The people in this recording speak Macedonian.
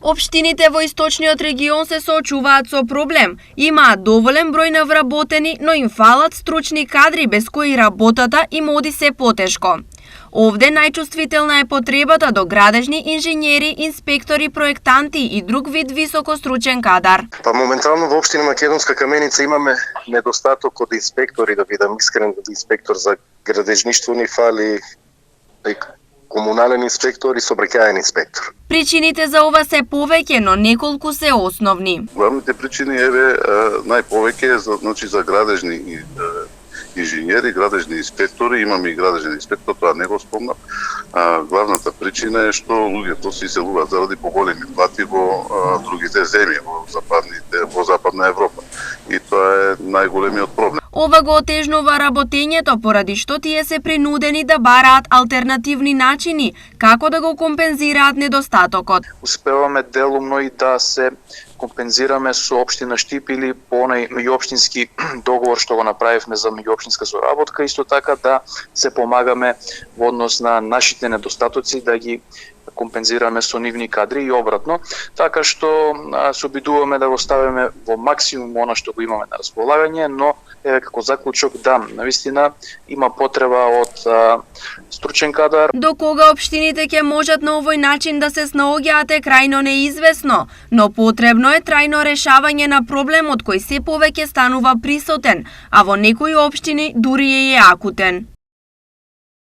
Општините во источниот регион се соочуваат со проблем. Имаат доволен број на вработени, но им фалат стручни кадри без кои работата им оди се потешко. Овде најчувствителна е потребата до градежни инженери, инспектори, проектанти и друг вид високостручен кадар. Па моментално во општина Македонска Каменица имаме недостаток од инспектори, да бидам искрен, инспектор за градежништво ни фали, комунален инспектор и сообраќајен инспектор. Причините за ова се повеќе, но неколку се основни. Главните причини најповеќе за градежни инженери, градежни инспектори, имаме и градежен инспектор, тоа не го спомнав. Главната причина е што луѓето се иселуваат заради поголеми плати во другите земји, во Западна Европа. И тоа е најголемиот проблем. Ова го отежнува работењето, поради што тие се принудени да бараат алтернативни начини како да го компензираат недостатокот. Успеваме делумно и да се компензираме со општина Штип или по онај меѓуопштински договор што го направивме за меѓуопштинска соработка, исто така да се помагаме во однос на нашите недостатоци, да ги компензираме со нивни кадри и обратно, така што се обидуваме да го ставиме во максимум она што го имаме на располагање, но како заклучок да, навистина има потреба од стручен кадар. До кога општините ќе можат на овој начин да се снаоѓаат е крајно неизвестно, но потребно е трајно решавање на проблемот кој се повеќе станува присутен, а во некои општини дури е акутен.